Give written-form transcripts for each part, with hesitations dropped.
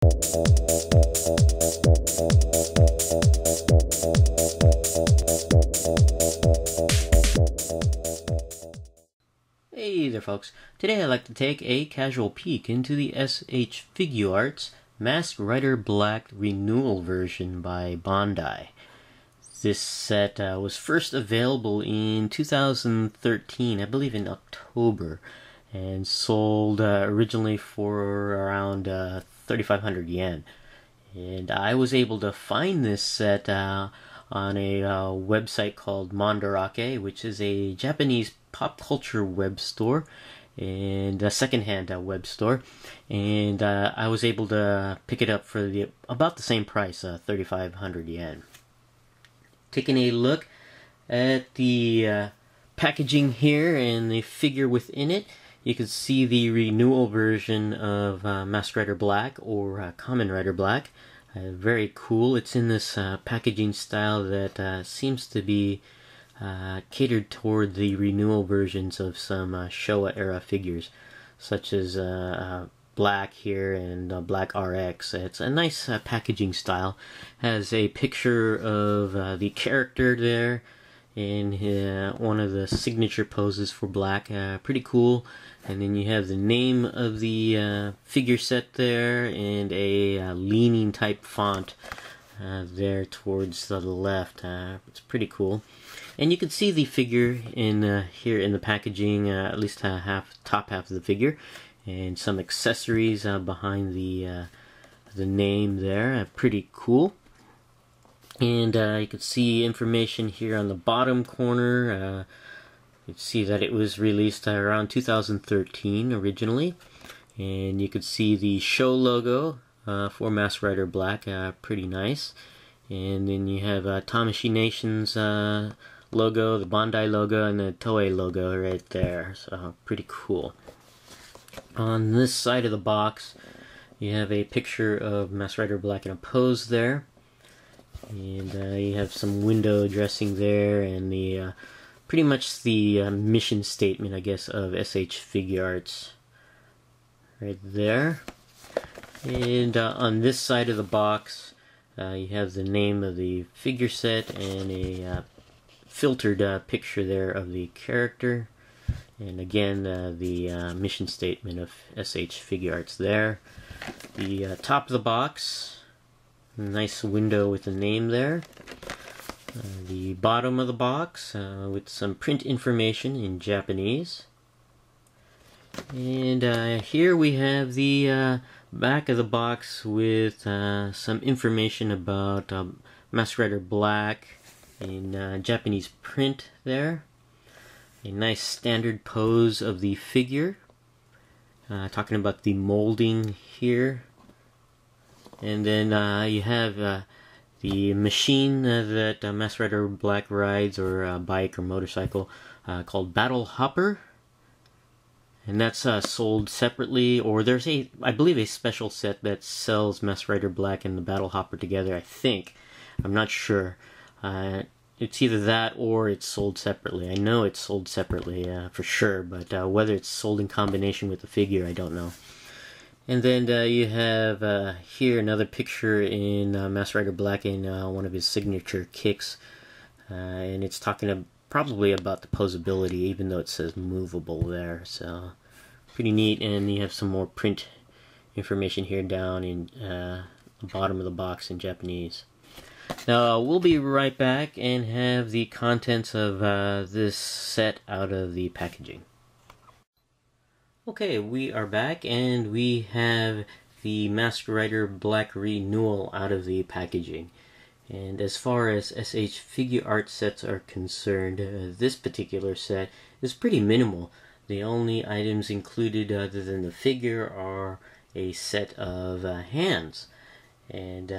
Hey there folks, today I'd like to take a casual peek into the S.H.Figuarts Masked Rider Black Renewal version by Bandai. This set was first available in 2013, I believe in October, and sold originally for around 3,500 yen. And I was able to find this set on a website called Mandarake, which is a Japanese pop culture web store and a secondhand web store, and I was able to pick it up for about the same price, 3,500 yen. Taking a look at the packaging here and the figure within it, you can see the renewal version of Masked Rider Black, or Common Rider Black. Very cool. It's in this packaging style that seems to be catered toward the renewal versions of some Showa era figures, such as Black here and Black RX. It's a nice packaging style. Has a picture of the character there in one of the signature poses for Black. Pretty cool. And then you have the name of the figure set there and a leaning type font there towards the left. It's pretty cool. And you can see the figure in here in the packaging, at least top half of the figure, and some accessories behind the name there. Pretty cool. And you can see information here on the bottom corner. You can see that it was released around 2013 originally, and you can see the show logo for Masked Rider Black. Pretty nice. And then you have Tamashii Nation's logo, the Bandai logo, and the Toei logo right there. So pretty cool. On this side of the box, you have a picture of Masked Rider Black in a pose there, and you have some window dressing there, and the pretty much the mission statement, I guess, of S.H.Figuarts right there. And on this side of the box, you have the name of the figure set and a filtered picture there of the character, and again the mission statement of S.H.Figuarts there. The top of the box, nice window with the name there. The bottom of the box with some print information in Japanese. And here we have the back of the box with some information about Masked Rider Black in Japanese print there. A nice standard pose of the figure. Talking about the molding here. And then you have the machine that Masked Rider Black rides, or bike or motorcycle, called Battle Hopper. And that's sold separately, or there's I believe a special set that sells Masked Rider Black and the Battle Hopper together, I think. I'm not sure. It's either that or it's sold separately. I know it's sold separately for sure, but whether it's sold in combination with the figure, I don't know. And then you have here another picture in Masked Rider Black in one of his signature kicks, and it's talking probably about the posability, even though it says movable there. So pretty neat. And you have some more print information here down in the bottom of the box in Japanese. Now we'll be right back and have the contents of this set out of the packaging. Okay, we are back, and we have the Masked Rider Black Renewal out of the packaging. And as far as S.H.Figuarts sets are concerned, this particular set is pretty minimal. The only items included other than the figure are a set of hands. And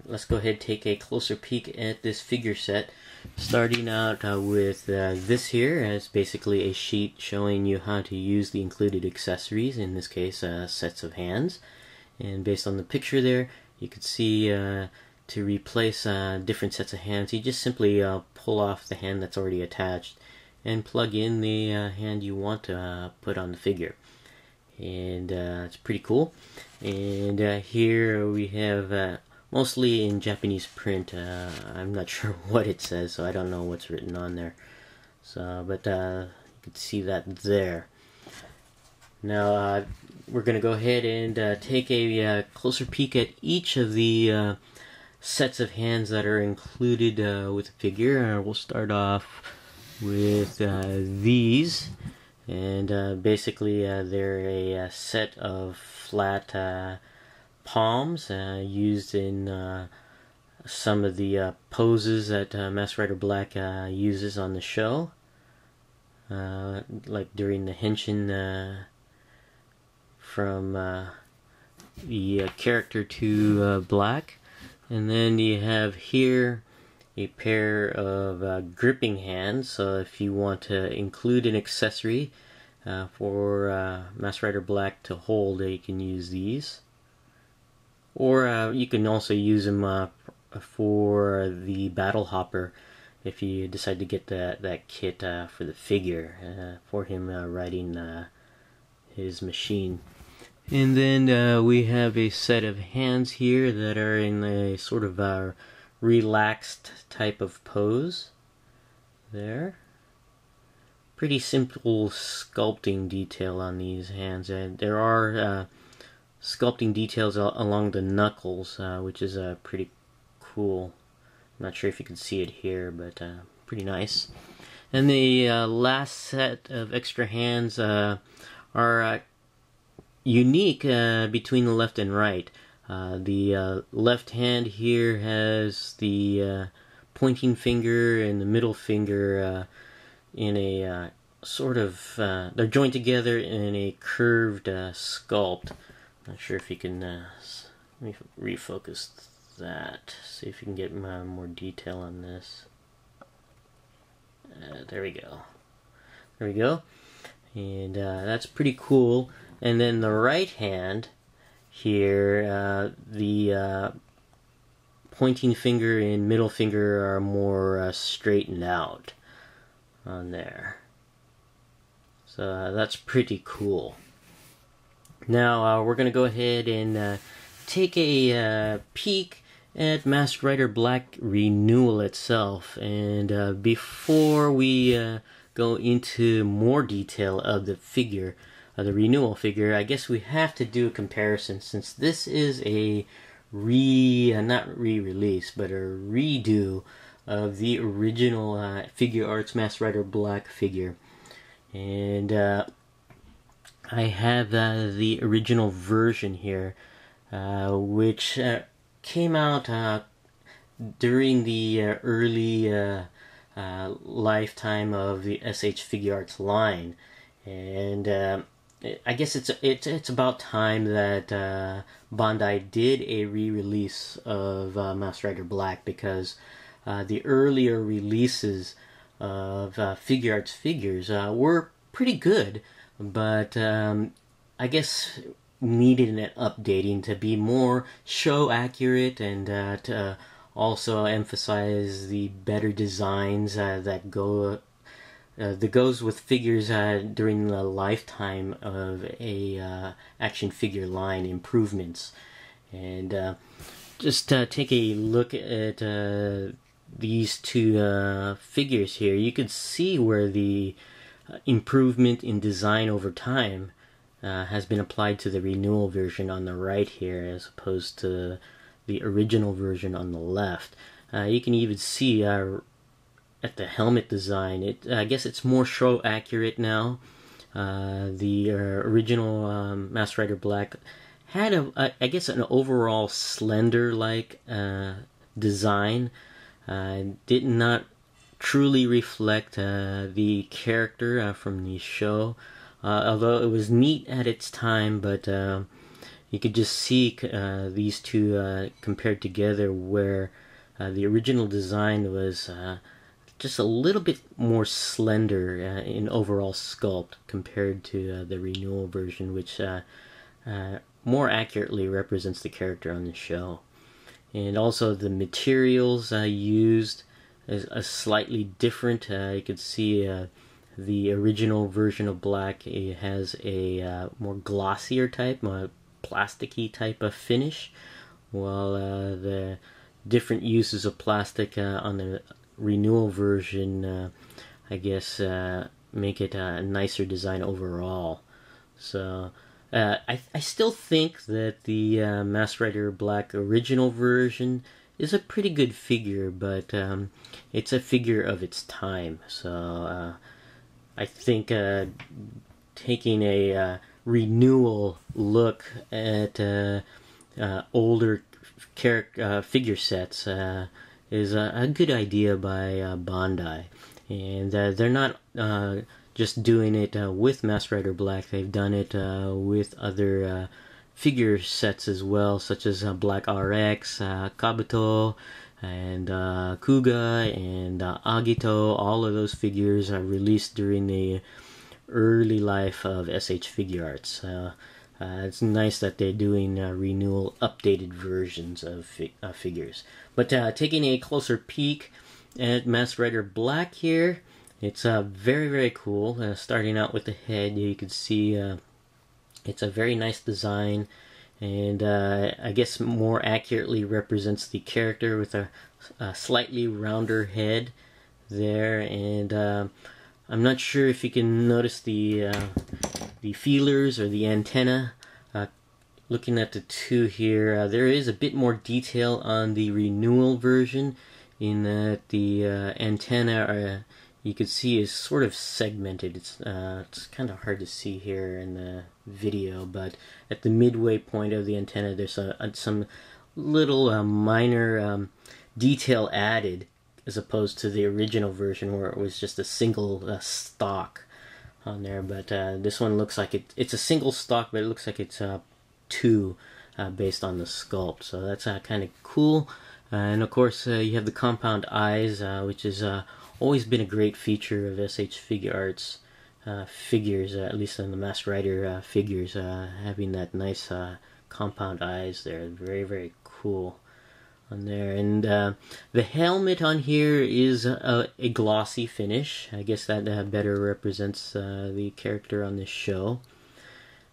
let's go ahead and take a closer peek at this figure set, starting out with this here as basically a sheet showing you how to use the included accessories, in this case sets of hands. And based on the picture there, you can see to replace different sets of hands, you just simply pull off the hand that's already attached and plug in the hand you want to put on the figure. and it's pretty cool. And here we have mostly in Japanese print. I'm not sure what it says, so I don't know what's written on there. So, but you can see that there. Now we're going to go ahead and take a closer peek at each of the sets of hands that are included with the figure. We'll start off with these, and basically they're a set of flat palms used in some of the poses that Masked Rider Black uses on the show, like during the henshin from the character to Black. And then you have here a pair of gripping hands, so if you want to include an accessory for Masked Rider Black to hold, you can use these. Or you can also use them for the Battle Hopper if you decide to get that kit for the figure, for him riding his machine. And then we have a set of hands here that are in a sort of relaxed type of pose. There. Pretty simple sculpting detail on these hands. There are sculpting details along the knuckles, which is pretty cool. I'm not sure if you can see it here, but pretty nice. And the last set of extra hands are unique between the left and right. The left hand here has the pointing finger and the middle finger in a sort of, they're joined together in a curved sculpt. Not sure if you can, let me refocus that, see if you can get more detail on this. There we go. There we go. And that's pretty cool. And then the right hand here, the pointing finger and middle finger are more straightened out on there. So that's pretty cool. Now we're going to go ahead and take a peek at Masked Rider Black Renewal itself. And before we go into more detail of the figure, the Renewal figure, I guess we have to do a comparison, since this is a not re-release, but a redo of the original Figuarts Masked Rider Black figure. And I have the original version here, which came out during the early lifetime of the S.H.Figuarts line. And I guess it's about time that Bandai did a re-release of Masked Rider Black, because the earlier releases of Figuarts figures were pretty good, but I guess needed an updating to be more show accurate, and to also emphasize the better designs that goes with figures during the lifetime of a action figure line improvements. And just take a look at these two figures here. You could see where the improvement in design over time has been applied to the Renewal version on the right here, as opposed to the original version on the left. You can even see at the helmet design, I guess it's more show accurate now. The original Masked Rider Black had I guess an overall slender-like design. Did not truly reflect the character from the show, although it was neat at its time. But you could just see these two compared together, where the original design was just a little bit more slender in overall sculpt compared to the Renewal version, which more accurately represents the character on the show. And also the materials used is slightly different. You can see the original version of Black, it has a more glossier type, more plasticky type of finish, while the different uses of plastic on the Renewal version, I guess, make it a nicer design overall. So I still think that the Masked Rider Black original version is a pretty good figure, but it's a figure of its time. So I think taking a renewal look at older figure sets is a good idea by Bandai. And they're not just doing it with Masked Rider Black. They've done it with other figure sets as well, such as Black RX, Kabuto, and Kuga, and Agito. All of those figures are released during the early life of S.H.Figuarts. It's nice that they're doing Renewal updated versions of figures. But taking a closer peek at Masked Rider Black here, it's very, very cool. Starting out with the head, you can see it's a very nice design, and I guess more accurately represents the character with a slightly rounder head there. And I'm not sure if you can notice the feelers or the antenna. Looking at the two here, there is a bit more detail on the Renewal version, in that the antenna you can see is sort of segmented. It's kind of hard to see here in the video, but at the midway point of the antenna, there's some little minor detail added, as opposed to the original version where it was just a single stalk on there. But this one looks like it's a single stalk, but it looks like it's two based on the sculpt. So that's kind of cool. And of course, you have the compound eyes, which has always been a great feature of S.H.Figuarts figures, at least in the Masked Rider figures, having that nice compound eyes there. Very, very cool on there. And the helmet on here is a glossy finish. I guess that better represents the character on this show.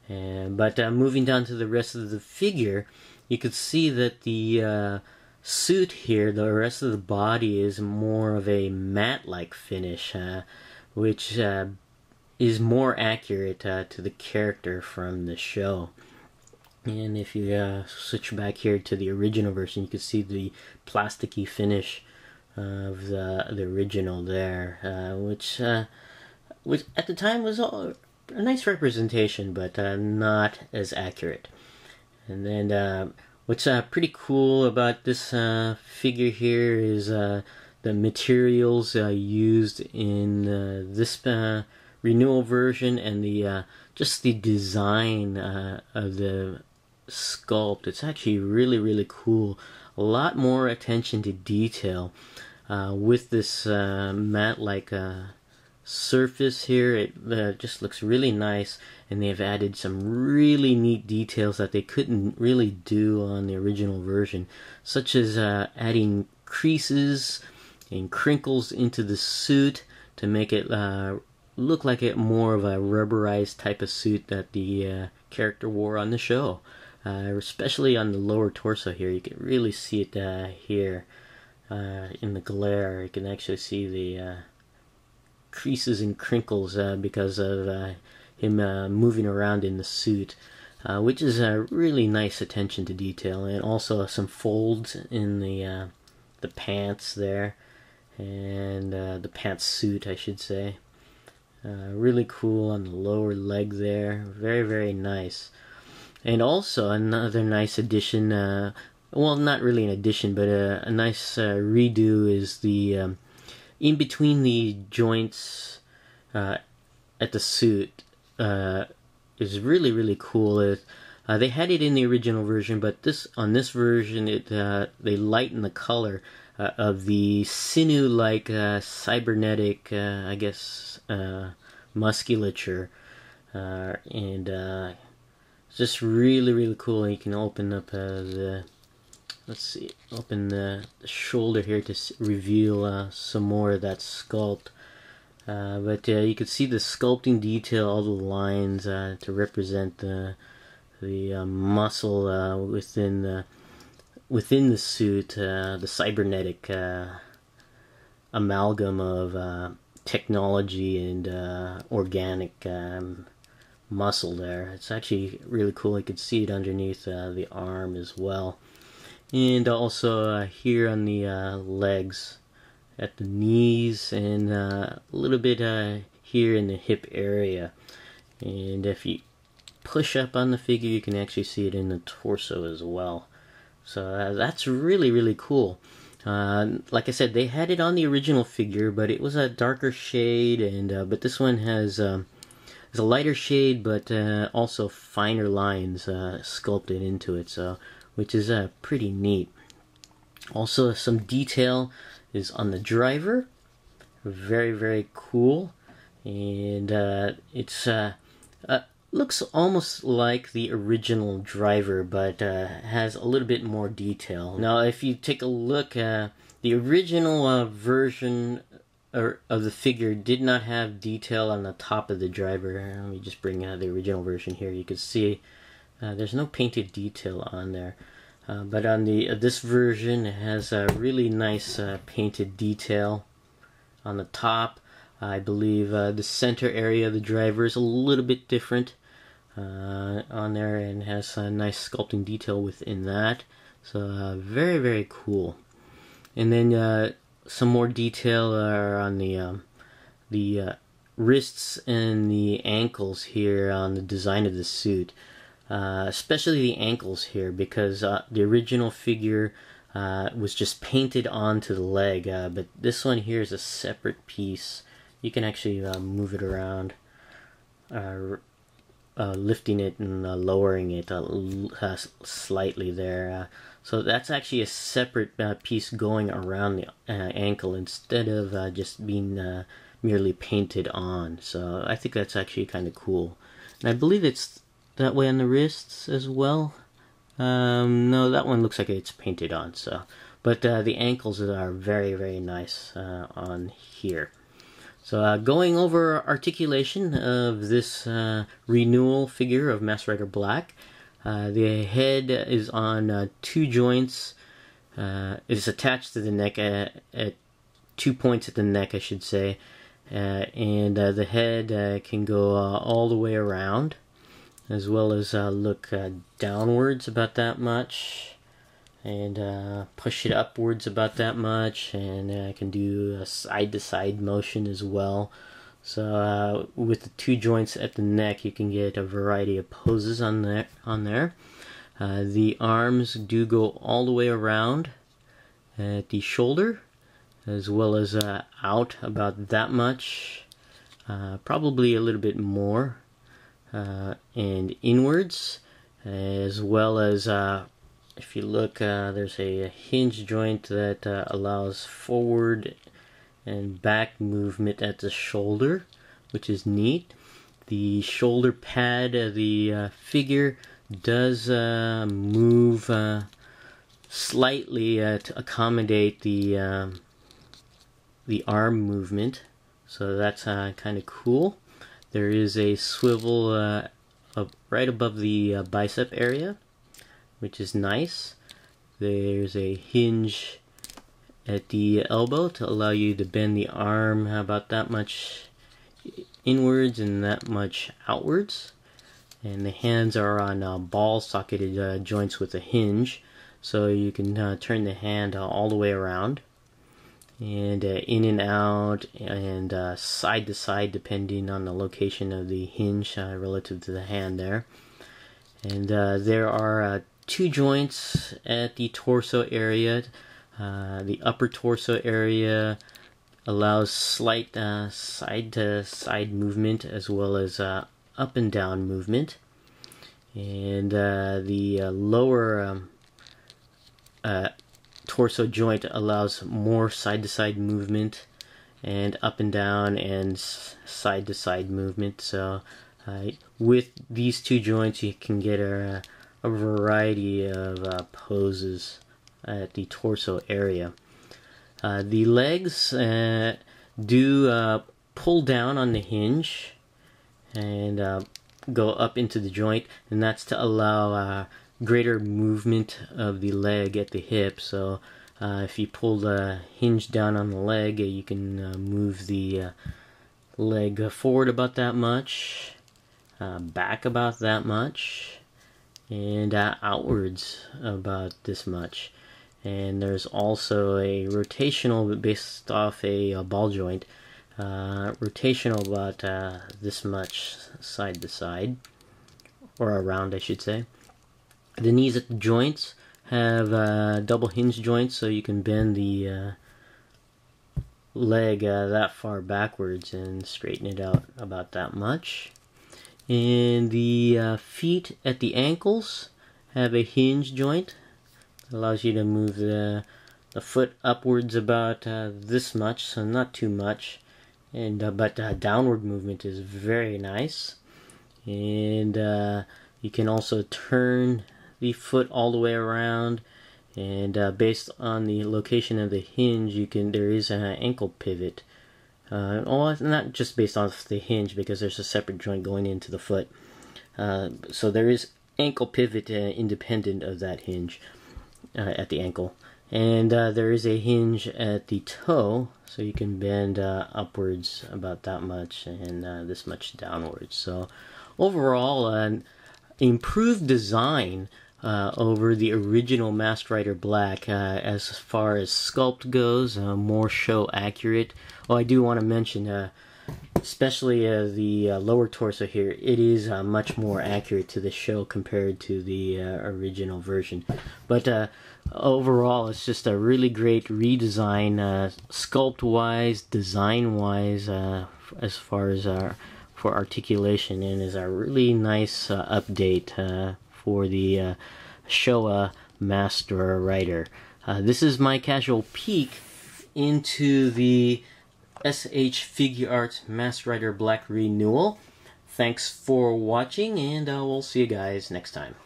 But moving down to the rest of the figure, you could see that the suit here, the rest of the body, is more of a matte-like finish, which is more accurate to the character from the show. And if you switch back here to the original version, you can see the plasticky finish of the original there, which at the time was a nice representation, but not as accurate. And then what's pretty cool about this figure here is the materials used in this Renewal version, and the just the design of the sculpt. It's actually really, really cool. A lot more attention to detail with this matte-like surface here. It just looks really nice, and they've added some really neat details that they couldn't really do on the original version, such as adding creases and crinkles into the suit to make it look like more of a rubberized type of suit that the character wore on the show. Especially on the lower torso here, you can really see it here in the glare. You can actually see the creases and crinkles because of him moving around in the suit, which is a really nice attention to detail. And also some folds in the pants there, and the pantsuit, I should say. Really cool on the lower leg there. Very, very nice. And also another nice addition, well, not really an addition, but a nice redo is the in between the joints at the suit is really, really cool. They had it in the original version, but on this version they lighten the color of the sinew-like cybernetic, I guess, musculature, and it's just really, really cool. And you can open up open the shoulder here to reveal some more of that sculpt. But you can see the sculpting detail, all the lines to represent the muscle within the suit, the cybernetic amalgam of technology and organic muscle there. It's actually really cool. You can see it underneath the arm as well, and also here on the legs, at the knees, and a little bit here in the hip area. And if you push up on the figure, you can actually see it in the torso as well. So that's really cool. Like I said, they had it on the original figure, but it was a darker shade, and but this one has a lighter shade, but also finer lines sculpted into it, so which is pretty neat. Also, some detail is on the driver. Very cool, and it's looks almost like the original driver, but has a little bit more detail. Now, if you take a look, the original version of the figure did not have detail on the top of the driver. Let me just bring out the original version here. You can see there's no painted detail on there. But on this version, it has a really nice painted detail on the top. I believe the center area of the driver is a little bit different on there, and has a nice sculpting detail within that. So very cool. And then some more detail are on the wrists and the ankles here on the design of the suit. Especially the ankles here, because the original figure was just painted onto the leg, but this one here is a separate piece. You can actually move it around, lifting it and lowering it slightly there. So that's actually a separate piece going around the ankle instead of just being merely painted on. So I think that's actually kind of cool. And I believe it's that way on the wrists as well. No, that one looks like it's painted on. So, but the ankles are very nice on here. So going over articulation of this Renewal figure of Masked Rider Black, the head is on 2 joints. It's attached to the neck at 2 points at the neck, I should say, and the head can go all the way around, as well as look downwards about that much, and push it upwards about that much, and I can do a side-to-side motion as well. So with the 2 joints at the neck, you can get a variety of poses on there. The arms do go all the way around at the shoulder, as well as out about that much, probably a little bit more, and inwards, as well as if you look, there's a hinge joint that allows forward and back movement at the shoulder, which is neat. The shoulder pad of the figure does move slightly to accommodate the arm movement, so that's kind of cool. There is a swivel right above the bicep area, which is nice. There's a hinge at the elbow to allow you to bend the arm about that much inwards and that much outwards. And the hands are on ball socketed joints with a hinge, so you can turn the hand all the way around, and in and out, and side to side, depending on the location of the hinge relative to the hand there. And there are 2 joints at the torso area. The upper torso area allows slight side to side movement, as well as up and down movement. And the lower torso joint allows more side to side movement, and up and down, and side to side movement. So with these 2 joints, you can get a variety of poses at the torso area. The legs do pull down on the hinge and go up into the joint, and that's to allow greater movement of the leg at the hip. So if you pull the hinge down on the leg, you can move the leg forward about that much, back about that much, and outwards about this much. And there's also a rotational based off a ball joint, rotational about this much side to side, or around I should say. The knees at the joints have double hinge joints, so you can bend the leg that far backwards and straighten it out about that much. And the feet at the ankles have a hinge joint that allows you to move the foot upwards about this much, so not too much, and but downward movement is very nice. And you can also turn the foot all the way around, and based on the location of the hinge, there is an ankle pivot. Well, not just based off the hinge, because there's a separate joint going into the foot. So there is ankle pivot independent of that hinge at the ankle. And there is a hinge at the toe, so you can bend upwards about that much and this much downwards. So overall, an improved design over the original Masked Rider Black as far as sculpt goes, more show accurate. Oh, I do want to mention, especially the lower torso here, it is much more accurate to the show compared to the original version. But overall, it's just a really great redesign, sculpt-wise, design-wise, as far as for articulation, and is a really nice update for the Showa Masked Rider. This is my casual peek into the S.H.Figuarts Masked Rider Black Renewal. Thanks for watching, and we'll see you guys next time.